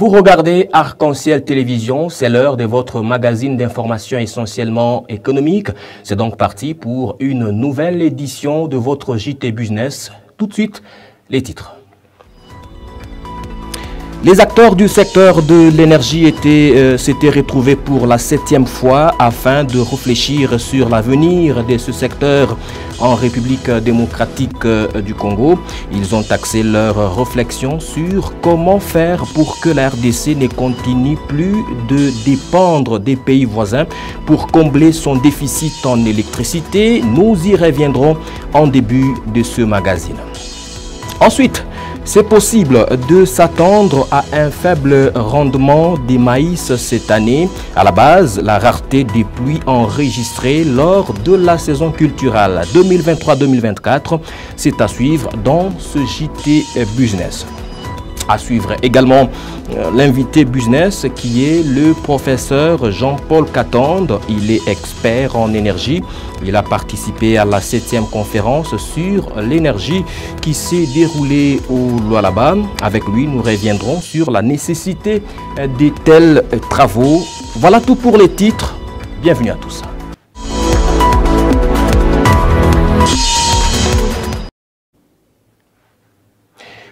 Vous regardez Arc-en-Ciel Télévision, c'est l'heure de votre magazine d'information essentiellement économique. C'est donc parti pour une nouvelle édition de votre JT Business. Tout de suite, les titres. Les acteurs du secteur de l'énergie s'étaient retrouvés pour la 7e fois afin de réfléchir sur l'avenir de ce secteur en République démocratique du Congo. Ils ont axé leur réflexion sur comment faire pour que la RDC ne continue plus de dépendre des pays voisins pour combler son déficit en électricité. Nous y reviendrons en début de ce magazine. Ensuite, c'est possible de s'attendre à un faible rendement des maïs cette année. À la base, la rareté des pluies enregistrées lors de la saison culturelle 2023-2024, c'est à suivre dans ce JT Business. À suivre également l'invité business qui est le professeur Jean-Paul Katande. Il est expert en énergie. Il a participé à la 7e conférence sur l'énergie qui s'est déroulée au Lualaba. Avec lui, nous reviendrons sur la nécessité de tels travaux. Voilà tout pour les titres. Bienvenue à tous.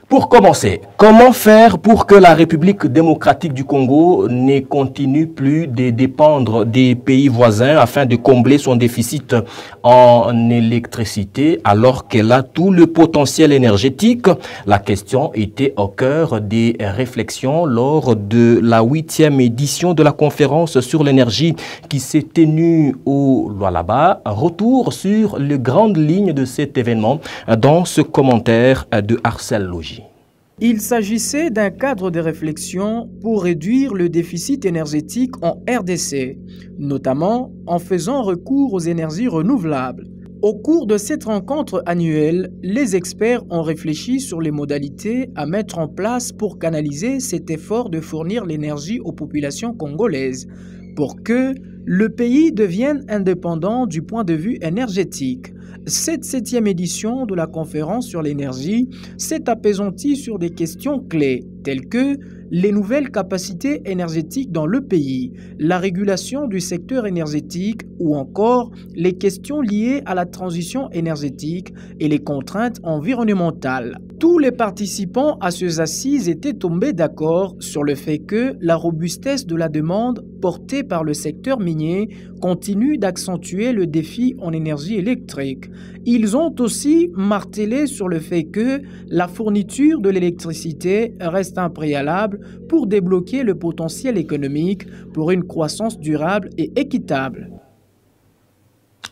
Pour commencer, comment faire pour que la République démocratique du Congo ne continue plus de dépendre des pays voisins afin de combler son déficit en électricité alors qu'elle a tout le potentiel énergétique? La question était au cœur des réflexions lors de la 8e édition de la conférence sur l'énergie qui s'est tenue au Lualaba. Retour sur les grandes lignes de cet événement dans ce commentaire de Arcel Logis. Il s'agissait d'un cadre de réflexion pour réduire le déficit énergétique en RDC, notamment en faisant recours aux énergies renouvelables. Au cours de cette rencontre annuelle, les experts ont réfléchi sur les modalités à mettre en place pour canaliser cet effort de fournir l'énergie aux populations congolaises, pour que le pays devienne indépendant du point de vue énergétique. Cette 7e édition de la conférence sur l'énergie s'est apaisantie sur des questions clés telles que les nouvelles capacités énergétiques dans le pays, la régulation du secteur énergétique ou encore les questions liées à la transition énergétique et les contraintes environnementales. Tous les participants à ces assises étaient tombés d'accord sur le fait que la robustesse de la demande portée par le secteur minier continue d'accentuer le défi en énergie électrique. Ils ont aussi martelé sur le fait que la fourniture de l'électricité reste un préalable pour débloquer le potentiel économique pour une croissance durable et équitable.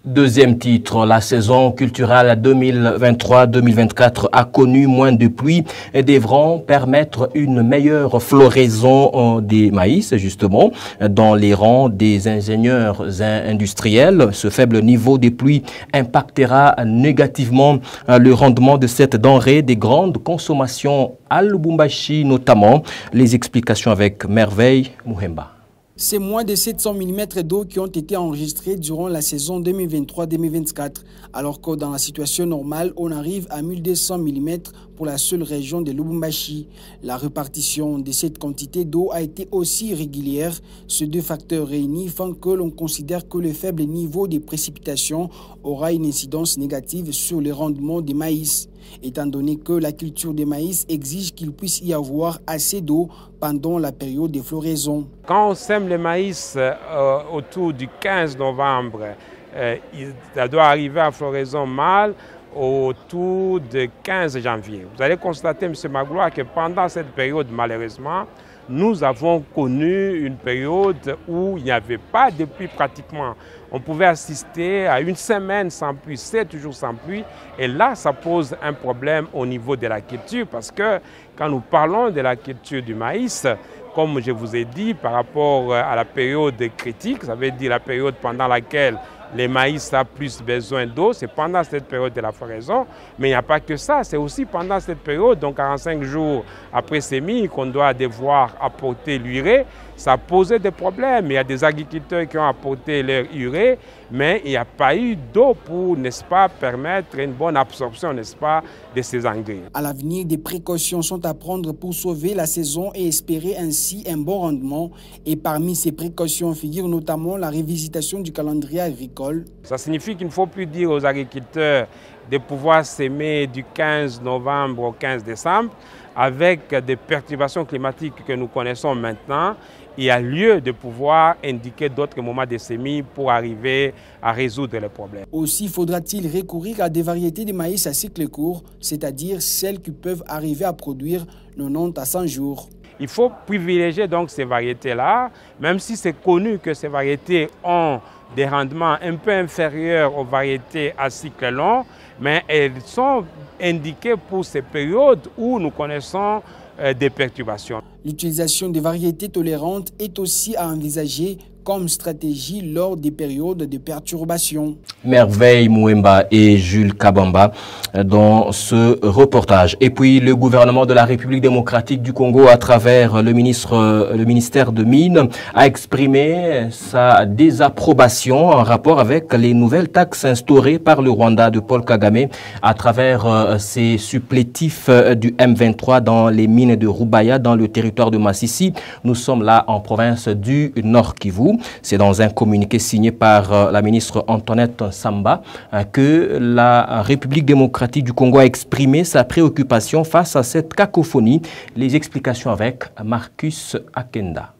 Deuxième titre, la saison culturelle 2023-2024 a connu moins de pluie et devront permettre une meilleure floraison des maïs, justement, dans les rangs des ingénieurs industriels. Ce faible niveau des pluies impactera négativement le rendement de cette denrée des grandes consommations à Lubumbashi, notamment. Les explications avec Merveille Mouhemba. C'est moins de 700 mm d'eau qui ont été enregistrés durant la saison 2023-2024, alors que dans la situation normale, on arrive à 1200 mm pour la seule région de Lubumbashi. La répartition de cette quantité d'eau a été aussi régulière. Ces deux facteurs réunis font que l'on considère que le faible niveau des précipitations aura une incidence négative sur le rendement des maïs, étant donné que la culture des maïs exige qu'il puisse y avoir assez d'eau pendant la période de floraison. Quand on sème le maïs autour du 15 novembre, ça doit arriver à floraison mâle autour du 15 janvier. Vous allez constater, M. Magloire, que pendant cette période, malheureusement, nous avons connu une période où il n'y avait pas de pluie pratiquement. On pouvait assister à une semaine sans pluie, 7 jours sans pluie. Et là, ça pose un problème au niveau de la culture parce que quand nous parlons de la culture du maïs, comme je vous ai dit, par rapport à la période critique, ça veut dire la période pendant laquelle les maïs ont plus besoin d'eau, c'est pendant cette période de la floraison. Mais il n'y a pas que ça, c'est aussi pendant cette période, donc 45 jours après semis, qu'on doit devoir apporter l'urée. ça a posé des problèmes. Il y a des agriculteurs qui ont apporté leur urée, mais il n'y a pas eu d'eau pour, n'est-ce pas, permettre une bonne absorption, n'est-ce pas, de ces engrais. À l'avenir, des précautions sont à prendre pour sauver la saison et espérer ainsi un bon rendement. Et parmi ces précautions figure notamment la révisitation du calendrier agricole. Ça signifie qu'il ne faut plus dire aux agriculteurs de pouvoir s'aimer du 15 novembre au 15 décembre. Avec des perturbations climatiques que nous connaissons maintenant, il y a lieu de pouvoir indiquer d'autres moments de semis pour arriver à résoudre les problèmes. Aussi faudra-t-il recourir à des variétés de maïs à cycle court, c'est-à-dire celles qui peuvent arriver à produire 90 à 100 jours. Il faut privilégier donc ces variétés-là, même si c'est connu que ces variétés ont des rendements un peu inférieurs aux variétés à cycle long, mais elles sont indiquées pour ces périodes où nous connaissons des perturbations. L'utilisation des variétés tolérantes est aussi à envisager comme stratégie lors des périodes de perturbation. Merveille Mouemba et Jules Kabamba dans ce reportage. Et puis le gouvernement de la République démocratique du Congo, à travers le ministère de Mines, a exprimé sa désapprobation en rapport avec les nouvelles taxes instaurées par le Rwanda de Paul Kagame à travers ses supplétifs du M23 dans les mines de Rubaya dans le territoire de Massissi. Nous sommes là en province du Nord Kivu. C'est dans un communiqué signé par la ministre Antoinette Samba que la République démocratique du Congo a exprimé sa préoccupation face à cette cacophonie. Les explications avec Marcus Akenda.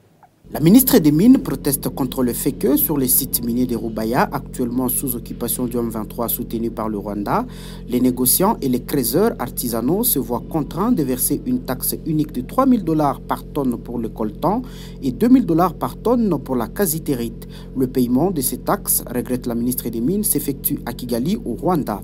La ministre des Mines proteste contre le fait que sur les sites miniers de Rubaya, actuellement sous occupation du M23 soutenu par le Rwanda, les négociants et les creuseurs artisanaux se voient contraints de verser une taxe unique de $3 000 par tonne pour le coltan et $2 000 par tonne pour la casitérite. Le paiement de ces taxes, regrette la ministre des Mines, s'effectue à Kigali au Rwanda.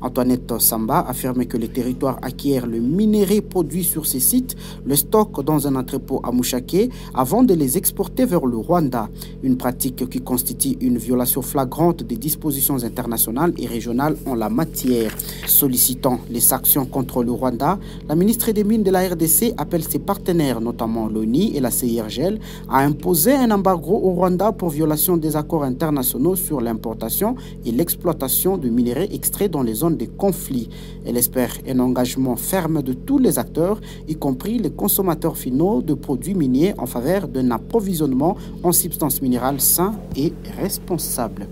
Antoinette Samba affirme que le territoire acquiert le minerai produit sur ces sites, le stocke dans un entrepôt à Mouchake avant de les exporter vers le Rwanda. Une pratique qui constitue une violation flagrante des dispositions internationales et régionales en la matière. Sollicitant les sanctions contre le Rwanda, la ministre des Mines de la RDC appelle ses partenaires, notamment l'ONU et la CIRGL, à imposer un embargo au Rwanda pour violation des accords internationaux sur l'importation et l'exploitation de minerais extraits dans les zones de conflit. Elle espère un engagement ferme de tous les acteurs, y compris les consommateurs finaux de produits miniers en faveur d'un approvisionnement en substances minérales sain et responsable.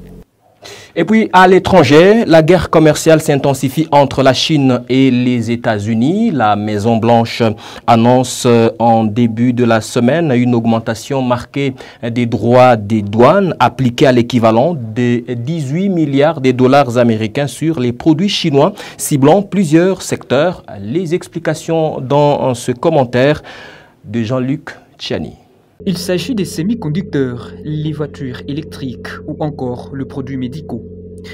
Et puis à l'étranger, la guerre commerciale s'intensifie entre la Chine et les États-Unis. La Maison-Blanche annonce en début de la semaine une augmentation marquée des droits des douanes appliqués à l'équivalent de 18 milliards de dollars américains sur les produits chinois, ciblant plusieurs secteurs. Les explications dans ce commentaire de Jean-Luc Tchiani. Il s'agit des semi-conducteurs, les voitures électriques ou encore le produit médicaux.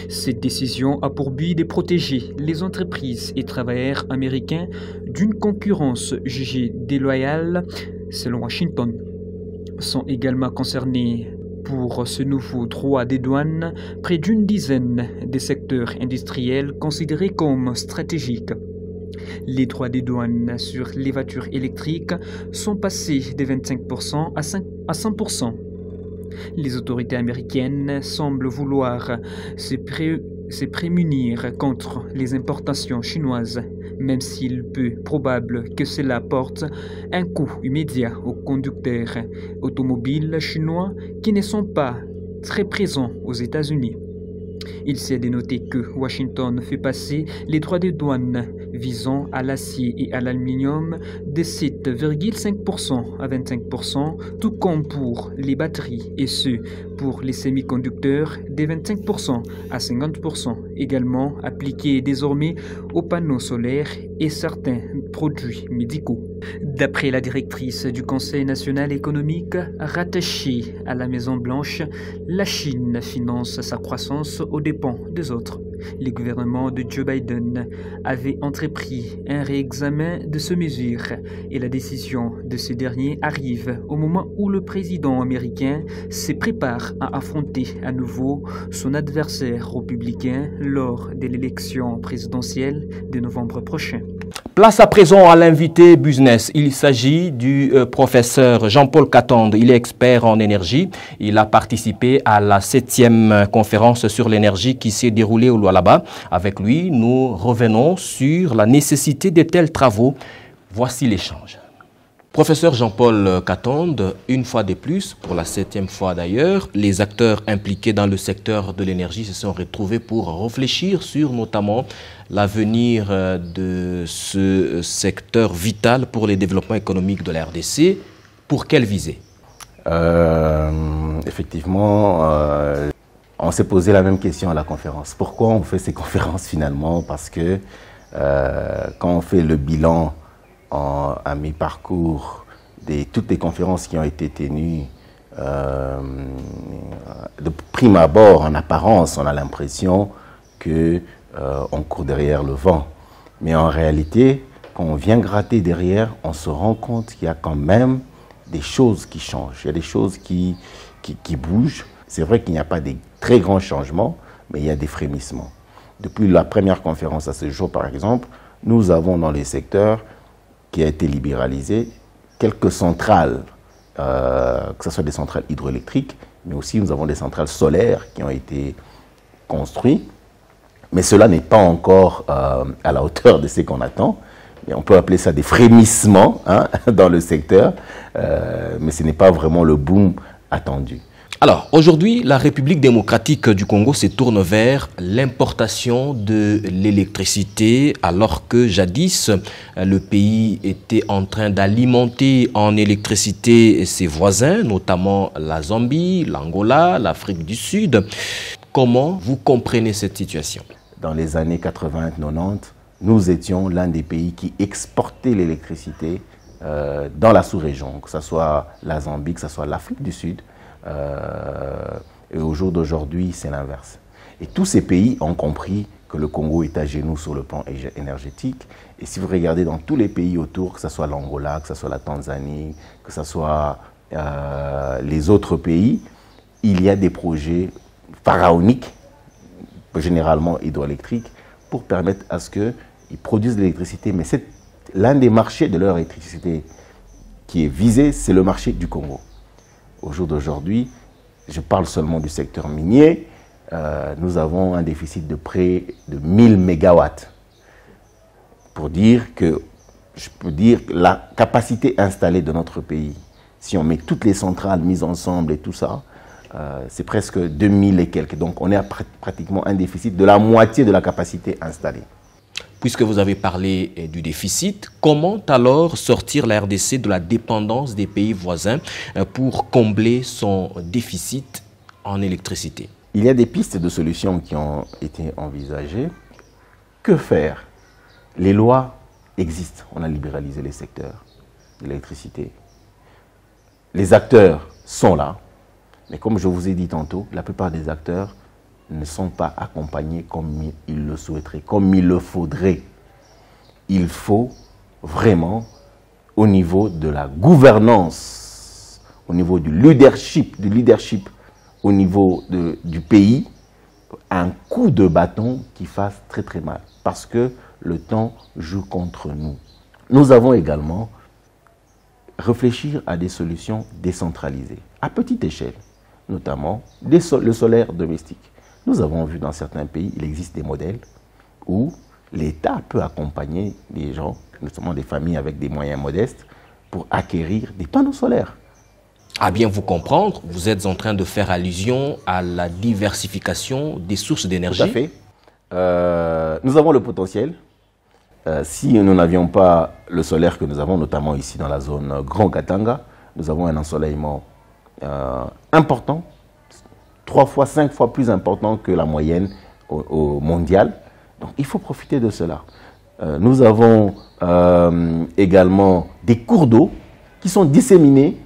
Cette décision a pour but de protéger les entreprises et travailleurs américains d'une concurrence jugée déloyale selon Washington. Sont également concernés pour ce nouveau droit des douanes près d'une dizaine de secteurs industriels considérés comme stratégiques. Les droits des douanes sur les voitures électriques sont passés de 25% à 100%. Les autorités américaines semblent vouloir se prémunir contre les importations chinoises, même s'il peut probable que cela porte un coup immédiat aux conducteurs automobiles chinois qui ne sont pas très présents aux États-Unis. Il s'est dénoté que Washington fait passer les droits de douane visant à l'acier et à l'aluminium de 7,5% à 25%, tout comme pour les batteries, et ce, pour les semi-conducteurs de 25% à 50%, également appliqués désormais aux panneaux solaires et certains produits médicaux. D'après la directrice du Conseil national économique rattachée à la Maison-Blanche, la Chine finance sa croissance aux dépens des autres. Le gouvernement de Joe Biden avait entrepris un réexamen de ces mesures et la décision de ce dernier arrive au moment où le président américain se prépare à affronter à nouveau son adversaire républicain lors de l'élection présidentielle de novembre prochain. Place à présent à l'invité business. Il s'agit du professeur Jean-Paul Katande. Il est expert en énergie. Il a participé à la 7e conférence sur l'énergie qui s'est déroulée au Lualaba. Avec lui, nous revenons sur la nécessité de tels travaux. Voici l'échange. Professeur Jean-Paul Katande, une fois de plus, pour la 7e fois d'ailleurs, les acteurs impliqués dans le secteur de l'énergie se sont retrouvés pour réfléchir sur notamment l'avenir de ce secteur vital pour le développement économique de la RDC. Pour quelle visée? Effectivement, on s'est posé la même question à la conférence. Pourquoi on fait ces conférences finalement? Parce que quand on fait le bilan à mi-parcours de toutes les conférences qui ont été tenues, de prime abord, en apparence, on a l'impression qu'on court derrière le vent. Mais en réalité, quand on vient gratter derrière, on se rend compte qu'il y a quand même des choses qui changent. Il y a des choses qui bougent. C'est vrai qu'il n'y a pas des très grands changements, mais il y a des frémissements. Depuis la première conférence à ce jour, par exemple, nous avons dans les secteurs qui a été libéralisé, quelques centrales, que ce soit des centrales hydroélectriques, mais aussi nous avons des centrales solaires qui ont été construites. Mais cela n'est pas encore à la hauteur de ce qu'on attend. Et on peut appeler ça des frémissements dans le secteur, mais ce n'est pas vraiment le boom attendu. Alors, aujourd'hui, la République démocratique du Congo se tourne vers l'importation de l'électricité, alors que jadis, le pays était en train d'alimenter en électricité ses voisins, notamment la Zambie, l'Angola, l'Afrique du Sud. Comment vous comprenez cette situation? Dans les années 80-90, nous étions l'un des pays qui exportait l'électricité dans la sous-région, que ce soit la Zambie, que ce soit l'Afrique du Sud. Et au jour d'aujourd'hui, c'est l'inverse. Et tous ces pays ont compris que le Congo est à genoux sur le plan énergétique. Et si vous regardez dans tous les pays autour, que ce soit l'Angola, que ce soit la Tanzanie, que ce soit les autres pays, il y a des projets pharaoniques, généralement hydroélectriques, pour permettre à ce qu'ils produisent de l'électricité. Mais c'est l'un des marchés de leur électricité qui est visé, c'est le marché du Congo. Au jour d'aujourd'hui, je parle seulement du secteur minier, nous avons un déficit de près de 1000 mégawatts. Pour dire que, je peux dire, la capacité installée de notre pays, si on met toutes les centrales mises ensemble et tout ça, c'est presque 2000 et quelques. Donc on est à pratiquement un déficit de la moitié de la capacité installée. Puisque vous avez parlé du déficit, comment alors sortir la RDC de la dépendance des pays voisins pour combler son déficit en électricité? Il y a des pistes de solutions qui ont été envisagées. Que faire? Les lois existent. On a libéralisé les secteurs de l'électricité. Les acteurs sont là. Mais comme je vous ai dit tantôt, la plupart des acteurs ne sont pas accompagnés comme ils le souhaiteraient, comme il le faudrait. Il faut vraiment, au niveau de la gouvernance, au niveau du leadership au niveau du pays, un coup de bâton qui fasse très très mal. Parce que le temps joue contre nous. Nous avons également réfléchi à des solutions décentralisées, à petite échelle, notamment le solaire domestique. Nous avons vu dans certains pays, il existe des modèles où l'État peut accompagner des gens, notamment des familles avec des moyens modestes, pour acquérir des panneaux solaires. À bien vous comprendre, vous êtes en train de faire allusion à la diversification des sources d'énergie. Tout à fait. Nous avons le potentiel. Si nous n'avions pas le solaire que nous avons, notamment ici dans la zone Grand Katanga, nous avons un ensoleillement important, 3 fois, 5 fois plus important que la moyenne au mondial. Donc il faut profiter de cela. Nous avons également des cours d'eau qui sont disséminés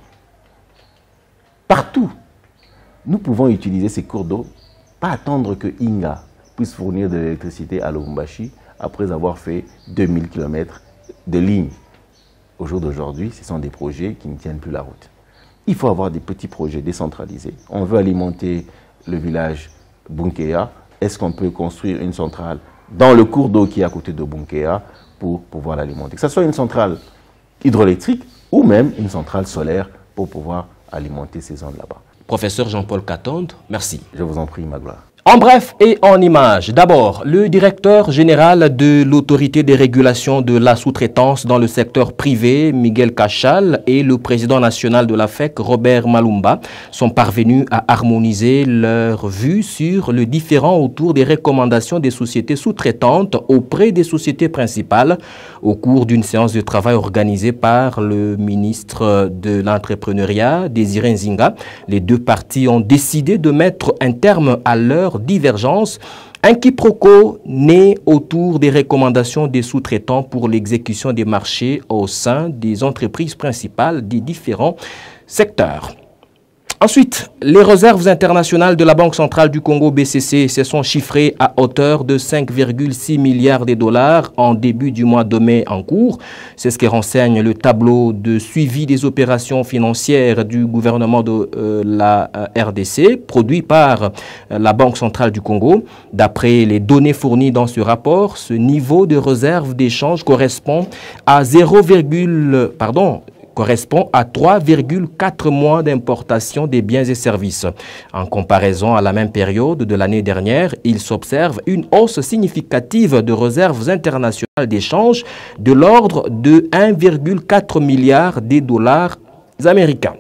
partout. Nous pouvons utiliser ces cours d'eau, pas attendre que Inga puisse fournir de l'électricité à Lubumbashi après avoir fait 2000 km de ligne. Au jour d'aujourd'hui, ce sont des projets qui ne tiennent plus la route. Il faut avoir des petits projets décentralisés. On veut alimenter le village Bunkea. Est-ce qu'on peut construire une centrale dans le cours d'eau qui est à côté de Bunkea pour pouvoir l'alimenter. Que ce soit une centrale hydroélectrique ou même une centrale solaire pour pouvoir alimenter ces zones là-bas. Professeur Jean-Paul Katonde, merci. Je vous en prie, Magloire. En bref et en images, d'abord, le directeur général de l'autorité des régulations de la sous-traitance dans le secteur privé, Miguel Cachal, et le président national de la FEC, Robert Malumba, sont parvenus à harmoniser leurs vues sur le différend autour des recommandations des sociétés sous-traitantes auprès des sociétés principales au cours d'une séance de travail organisée par le ministre de l'Entrepreneuriat, Désiré Nzinga. Les deux parties ont décidé de mettre un terme à leur divergence, un quiproquo né autour des recommandations des sous-traitants pour l'exécution des marchés au sein des entreprises principales des différents secteurs. Ensuite, les réserves internationales de la Banque centrale du Congo BCC se sont chiffrées à hauteur de 5,6 milliards de dollars en début du mois de mai en cours. C'est ce que renseigne le tableau de suivi des opérations financières du gouvernement de la RDC, produit par la Banque centrale du Congo. D'après les données fournies dans ce rapport, ce niveau de réserve d'échange correspond à 3,4 mois d'importation des biens et services. En comparaison à la même période de l'année dernière, il s'observe une hausse significative de réserves internationales d'échange de l'ordre de 1,4 milliard de dollars américains.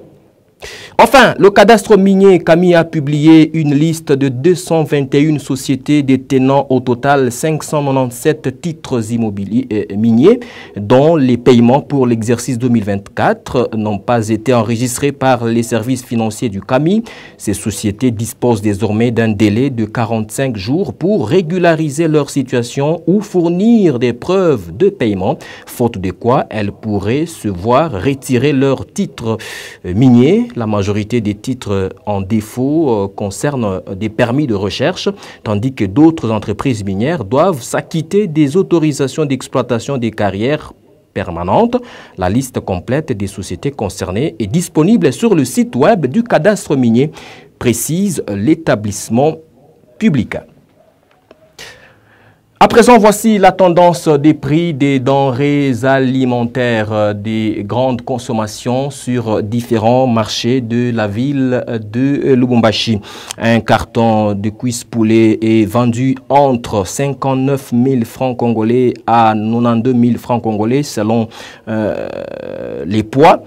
Enfin, le cadastre minier CAMI a publié une liste de 221 sociétés détenant au total 597 titres immobiliers miniers dont les paiements pour l'exercice 2024 n'ont pas été enregistrés par les services financiers du CAMI. Ces sociétés disposent désormais d'un délai de 45 jours pour régulariser leur situation ou fournir des preuves de paiement, faute de quoi elles pourraient se voir retirer leurs titres miniers. La majorité des titres en défaut concernent des permis de recherche, tandis que d'autres entreprises minières doivent s'acquitter des autorisations d'exploitation des carrières permanentes. La liste complète des sociétés concernées est disponible sur le site web du cadastre minier, précise l'établissement public. À présent, voici la tendance des prix des denrées alimentaires des grandes consommations sur différents marchés de la ville de Lubumbashi. Un carton de cuisse poulet est vendu entre 59 000 francs congolais à 92 000 francs congolais selon les poids.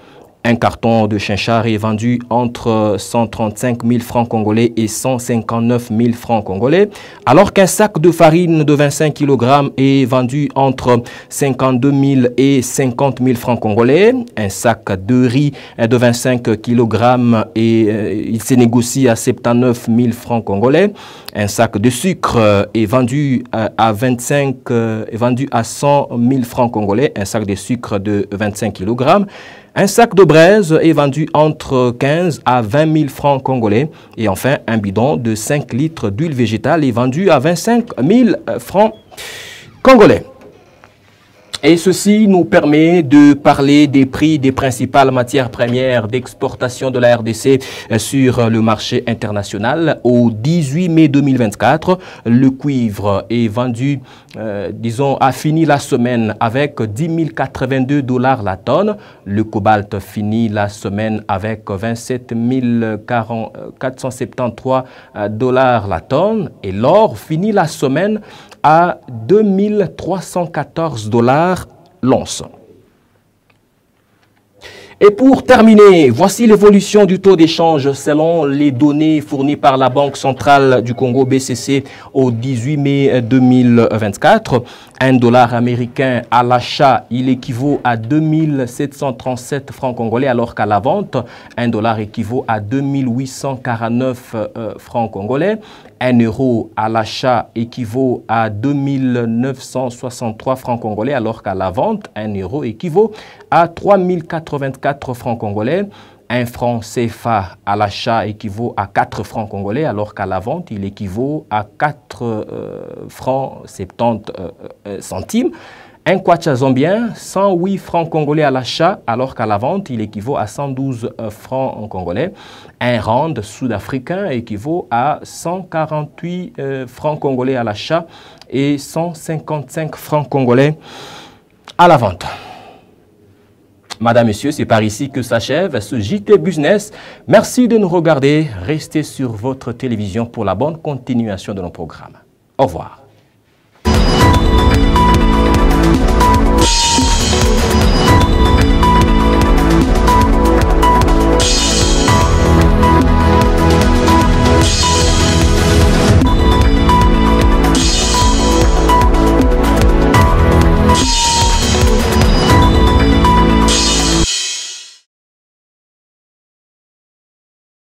Un carton de chinchard est vendu entre 135 000 francs congolais et 159 000 francs congolais, alors qu'un sac de farine de 25 kg est vendu entre 52 000 et 50 000 francs congolais. Un sac de riz de 25 kg il se négocie à 79 000 francs congolais. Un sac de sucre est vendu à 100 000 francs congolais. Un sac de sucre de 25 kg. Un sac de braise est vendu entre 15 à 20 000 francs congolais. Et enfin, un bidon de 5 litres d'huile végétale est vendu à 25 000 francs congolais. Et ceci nous permet de parler des prix des principales matières premières d'exportation de la RDC sur le marché international. Au 18 mai 2024, le cuivre est vendu, a fini la semaine avec 10 082 $ la tonne. Le cobalt finit la semaine avec 27 473 $ la tonne. Et l'or finit la semaine à 2 314 $ l'once. Et pour terminer, voici l'évolution du taux d'échange selon les données fournies par la Banque centrale du Congo BCC au 18 mai 2024. $1 américain à l'achat, il équivaut à 2 737 francs congolais, alors qu'à la vente, $1 équivaut à 2 849 francs congolais. 1 euro à l'achat équivaut à 2 963 francs congolais, alors qu'à la vente, 1 euro équivaut à 3 084 francs congolais. 1 franc CFA à l'achat équivaut à 4 francs congolais, alors qu'à la vente, il équivaut à 4 francs 70 centimes. Un kwacha zambien, 108 francs congolais à l'achat, alors qu'à la vente, il équivaut à 112 francs congolais. Un rand sud-africain équivaut à 148 francs congolais à l'achat et 155 francs congolais à la vente. Madame, Messieurs, c'est par ici que s'achève ce JT Business. Merci de nous regarder. Restez sur votre télévision pour la bonne continuation de nos programmes. Au revoir.